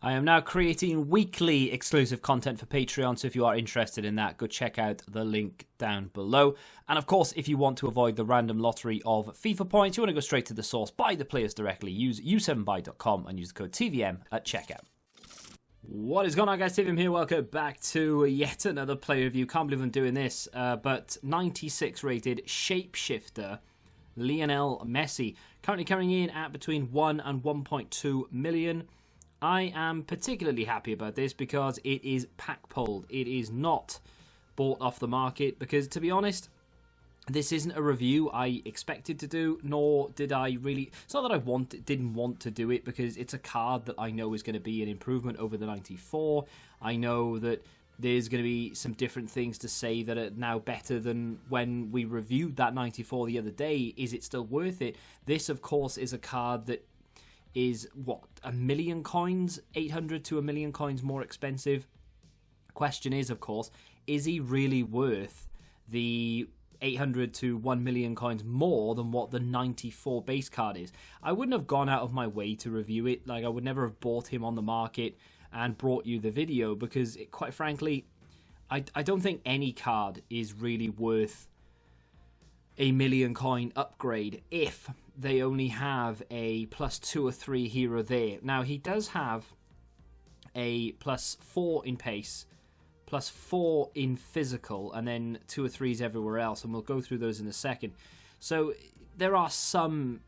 I am now creating weekly exclusive content for Patreon, so if you are interested in that, go check out the link down below. And of course, if you want to avoid the random lottery of FIFA points, you want to go straight to the source, buy the players directly, use u7buy.com and use the code TVM at checkout. What is going on, guys? TVM here. Welcome back to yet another player review. Can't believe I'm doing this, but 96 rated Shapeshifter Lionel Messi, currently coming in at between 1 and 1.2 million. I am particularly happy about this because it is pack-pulled. It is not bought off the market because, to be honest, this isn't a review I expected to do, nor did I really... It's not that I didn't want to do it, because it's a card that I know is going to be an improvement over the 94. I know that there's going to be some different things to say that are now better than when we reviewed that 94 the other day. Is it still worth it? This, of course, is a card that is, what, 1 million coins? 800 to 1 million coins more expensive? Question is, of course, is he really worth the 800 to 1 million coins more than what the 94 base card is? I wouldn't have gone out of my way to review it. Like, I would never have bought him on the market and brought you the video because, quite frankly, I don't think any card is really worth a 1 million coin upgrade if they only have a +2 or 3 hero there. Now, he does have a +4 in pace, +4 in physical, and then 2 or 3s everywhere else, and we'll go through those in a second. So there are some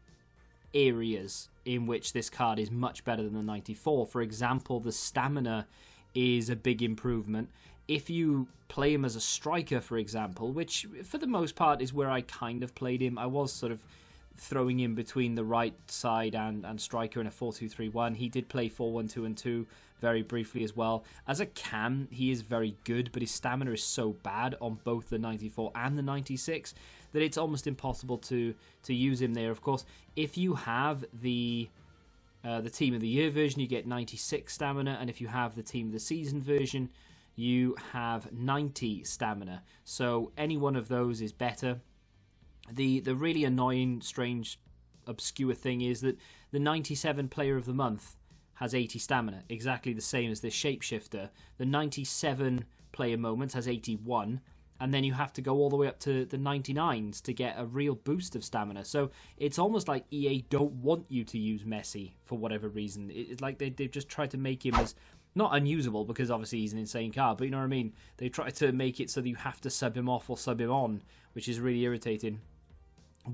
areas in which this card is much better than the 94. For example, the stamina is a big improvement. If you play him as a striker, for example, which for the most part is where I kind of played him, I was sort of throwing him between the right side and striker in a 4-2-3-1. He did play 4-1-2-2 very briefly as well. As a cam, he is very good, but his stamina is so bad on both the 94 and the 96 that it's almost impossible to use him there. Of course, if you have the Team of the Year version, you get 96 stamina, and if you have the Team of the Season version, you have 90 stamina. So any one of those is better. The really annoying, strange, obscure thing is that the 97 Player of the Month has 80 stamina, exactly the same as this Shapeshifter. The 97 Player Moments has 81, and then you have to go all the way up to the 99s to get a real boost of stamina. So it's almost like EA don't want you to use Messi for whatever reason. It's like they've just tried to make him as... not unusable, because obviously he's an insane card, but you know what I mean? They try to make it so that you have to sub him off or sub him on, which is really irritating.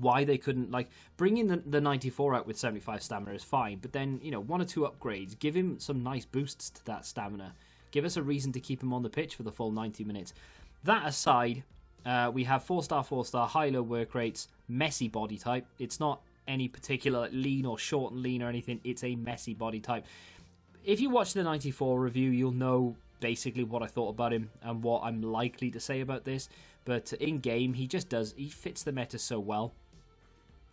Why they couldn't, like, bringing the 94 out with 75 stamina is fine, but then, you know, 1 or 2 upgrades, give him some nice boosts to that stamina. Give us a reason to keep him on the pitch for the full 90 minutes. That aside, we have 4-star, 4-star, high-low work rates, Messi body type. It's not any particular lean or short and lean or anything, it's a Messi body type. If you watch the 94 review, you'll know basically what I thought about him and what I'm likely to say about this. But in-game, he fits the meta so well.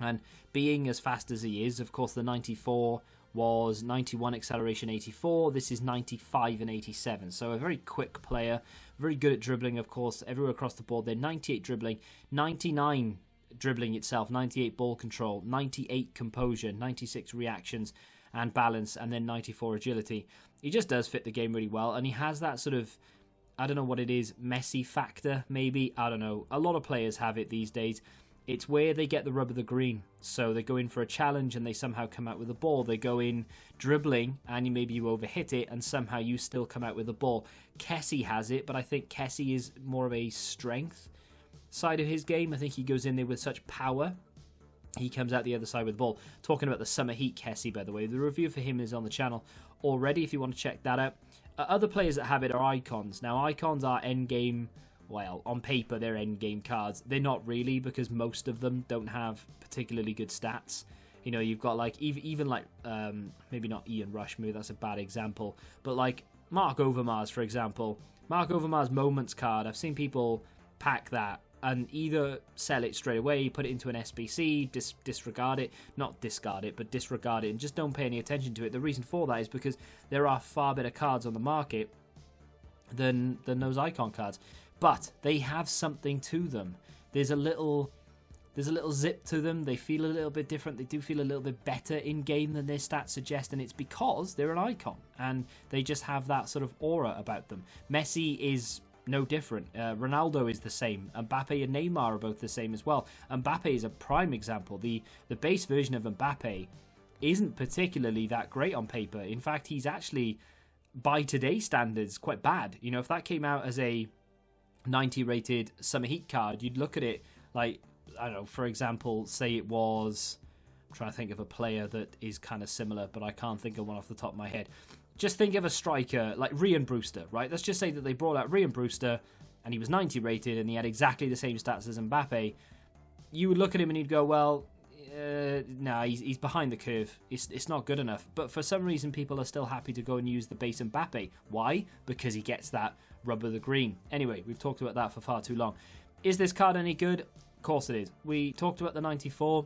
And being as fast as he is, of course, the 94 was 91 acceleration 84. This is 95 and 87. So a very quick player, very good at dribbling, of course, everywhere across the board. They're 98 dribbling, 99 dribbling itself, 98 ball control, 98 composure, 96 reactions and balance, and then 94 agility. He just does fit the game really well, and he has that sort of, I don't know what it is, Messi factor, maybe, I don't know. A lot of players have it these days. It's where they get the rub of the green. So they go in for a challenge and they somehow come out with the ball. They go in dribbling and maybe you overhit it and somehow you still come out with the ball. Kessie has it, but I think Kessie is more of a strength side of his game. I think he goes in there with such power. He comes out the other side with the ball. Talking about the Summer Heat Kessie, by the way. The review for him is on the channel already if you want to check that out. Other players that have it are icons. Now, icons are endgame... Well, on paper, they're endgame cards. They're not really, because most of them don't have particularly good stats. You know, you've got, like, even like, maybe not Ian Rush, maybe that's a bad example, but, like, Mark Overmars, for example. Mark Overmars' Moments card, I've seen people pack that and either sell it straight away, put it into an SBC, disregard it, not discard it, but disregard it, and just don't pay any attention to it. The reason for that is because there are far better cards on the market than those icon cards. But they have something to them. There's there's a little zip to them. They feel a little bit different. They do feel a little bit better in game than their stats suggest, and it's because they're an icon and they just have that sort of aura about them. Messi is no different. Ronaldo is the same. Mbappe and Neymar are both the same as well. Mbappe is a prime example. The base version of Mbappe isn't particularly that great on paper. In fact, he's actually, by today's standards, quite bad. You know, if that came out as a 90 rated Summer Heat card, you'd look at it like, I don't know, for example, say it was, I'm trying to think of a player that is kind of similar, but I can't think of one off the top of my head. Just think of a striker like Ryan Brewster, right? Let's just say that they brought out Ryan Brewster and he was 90 rated and he had exactly the same stats as Mbappe. You would look at him and you'd go, well, nah, he's behind the curve. It's not good enough. But for some reason, people are still happy to go and use the base Mbappe. Why? Because he gets that rub of the green. Anyway, we've talked about that for far too long. Is this card any good? Of course it is. We talked about the 94.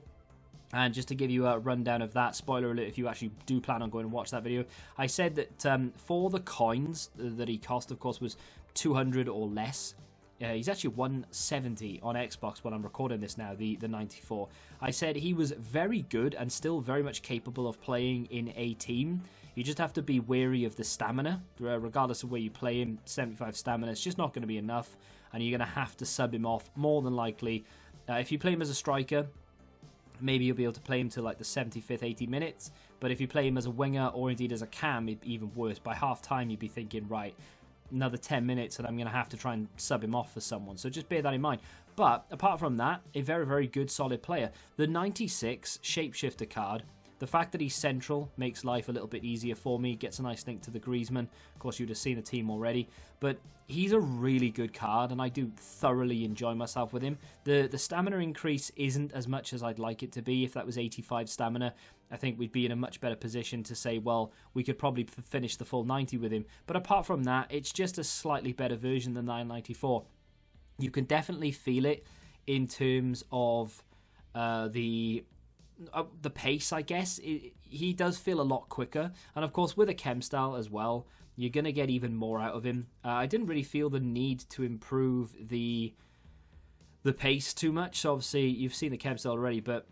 And just to give you a rundown of that, spoiler alert if you actually do plan on going and watch that video, I said that for the coins that he cost, of course, was 200 or less. He's actually 170 on Xbox when I'm recording this now, the 94. I said he was very good and still very much capable of playing in a team. You just have to be wary of the stamina. Regardless of where you play him, 75 stamina, it's just not going to be enough. And you're going to have to sub him off more than likely. If you play him as a striker, maybe you'll be able to play him to like the 75th, 80 minutes. But if you play him as a winger or indeed as a cam, it'd be even worse. By half time, you'd be thinking, right, another 10 minutes and I'm going to have to try and sub him off for someone. So just bear that in mind. But apart from that, a very, very good, solid player. The 96 Shapeshifter card, the fact that he's central makes life a little bit easier for me. Gets a nice link to the Griezmann. Of course, you'd have seen the team already. But he's a really good card, and I do thoroughly enjoy myself with him. The stamina increase isn't as much as I'd like it to be. If that was 85 stamina, I think we'd be in a much better position to say, well, we could probably finish the full 90 with him. But apart from that, it's just a slightly better version than the 994. You can definitely feel it in terms of the pace, I guess. He does feel a lot quicker, and of course with a chem style as well, you're going to get even more out of him. I didn't really feel the need to improve the pace too much. So obviously you've seen the chem style already, but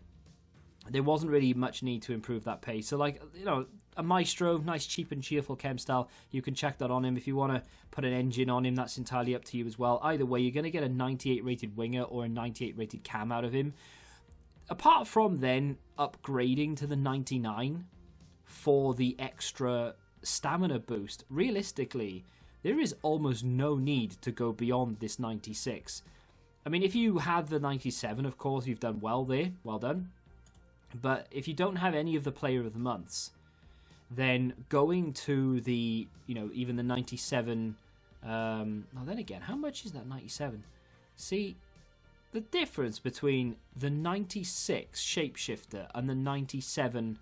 there wasn't really much need to improve that pace. So like, you know, a Maestro, nice cheap and cheerful chem style, you can check that on him. If you want to put an engine on him, that's entirely up to you as well. Either way, you're going to get a 98 rated winger or a 98 rated cam out of him. Apart from then upgrading to the 99 for the extra stamina boost, realistically, there is almost no need to go beyond this 96. I mean, if you have the 97, of course, you've done well there. Well done. But if you don't have any of the Player of the Months, then going to the, you know, even the 97... now then again, how much is that 97? See, the difference between the 96 Shapeshifter and the 97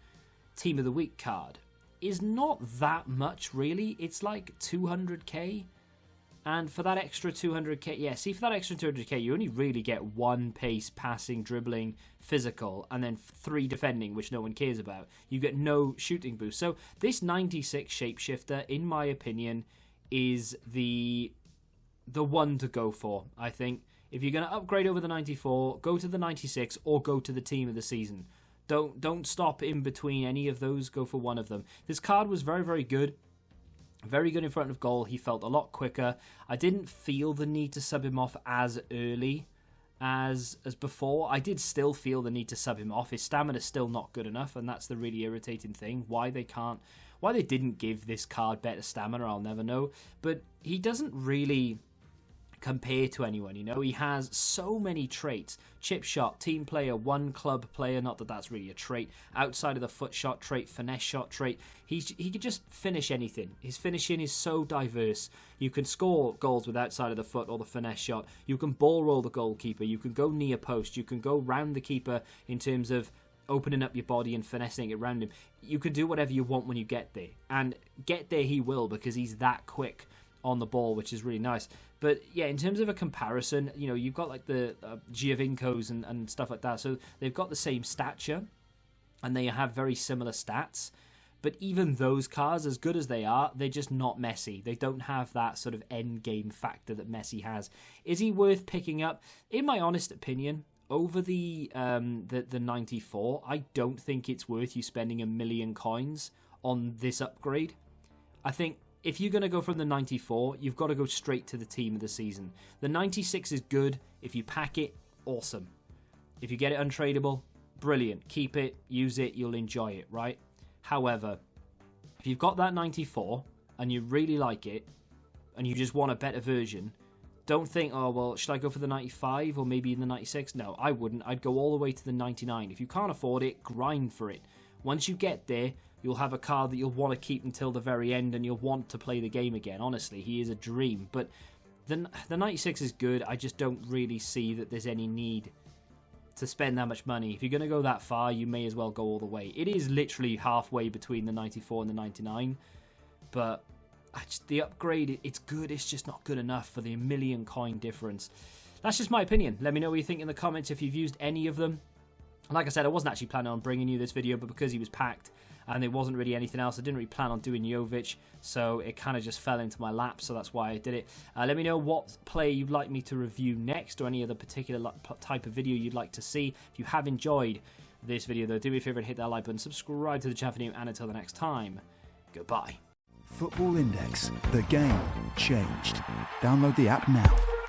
Team of the Week card is not that much, really. It's like 200k. And for that extra 200k, yeah, see, for that extra 200k, you only really get one pace, passing, dribbling, physical, and then 3 defending, which no one cares about. You get no shooting boost. So this 96 Shapeshifter, in my opinion, is the one to go for, I think. If you're going to upgrade over the 94, go to the 96 or go to the team of the season. Don't stop in between any of those. Go for one of them. This card was very, very good. Very good in front of goal. He felt a lot quicker. I didn't feel the need to sub him off as early as before. I did still feel the need to sub him off. His stamina's still not good enough, and that's the really irritating thing. Why they didn't give this card better stamina, I'll never know. But he doesn't really compare to anyone, you know. He has so many traits: chip shot, team player, one club player, not that that's really a trait, outside of the foot shot trait, finesse shot trait. He could just finish anything. His finishing is so diverse. You can score goals with outside of the foot or the finesse shot. You can ball roll the goalkeeper. You can go near post. You can go round the keeper in terms of opening up your body and finessing it around him. You can do whatever you want when you get there, and get there he will, because he's that quick on the ball, which is really nice. But yeah, in terms of a comparison, you know, you've got like the Giovincos and stuff like that, so they've got the same stature and they have very similar stats. But even those cards, as good as they are, they're just not Messi. They don't have that sort of end game factor that Messi has. Is he worth picking up? In my honest opinion, over the 94, I don't think it's worth you spending 1 million coins on this upgrade. I think if you're going to go from the 94, you've got to go straight to the team of the season. The 96 is good. If you pack it, awesome. If you get it untradeable, brilliant. Keep it, use it, you'll enjoy it, right? However, if you've got that 94 and you really like it and you just want a better version, don't think, oh, well, should I go for the 95 or maybe even the 96? No, I wouldn't. I'd go all the way to the 99. If you can't afford it, grind for it. Once you get there, you'll have a card that you'll want to keep until the very end and you'll want to play the game again. Honestly, he is a dream. But the 96 is good. I just don't really see that there's any need to spend that much money. If you're going to go that far, you may as well go all the way. It is literally halfway between the 94 and the 99. But the upgrade, it's good, it's just not good enough for the 1 million coin difference. That's just my opinion. Let me know what you think in the comments if you've used any of them. Like I said, I wasn't actually planning on bringing you this video, but because he was packed and there wasn't really anything else, I didn't really plan on doing Jovic, so it kind of just fell into my lap, so that's why I did it. Let me know what player you'd like me to review next, or any other particular type of video you'd like to see. If you have enjoyed this video, though, do me a favour and hit that like button, subscribe to the channel for new, and until the next time, goodbye. Football Index, the game changed. Download the app now.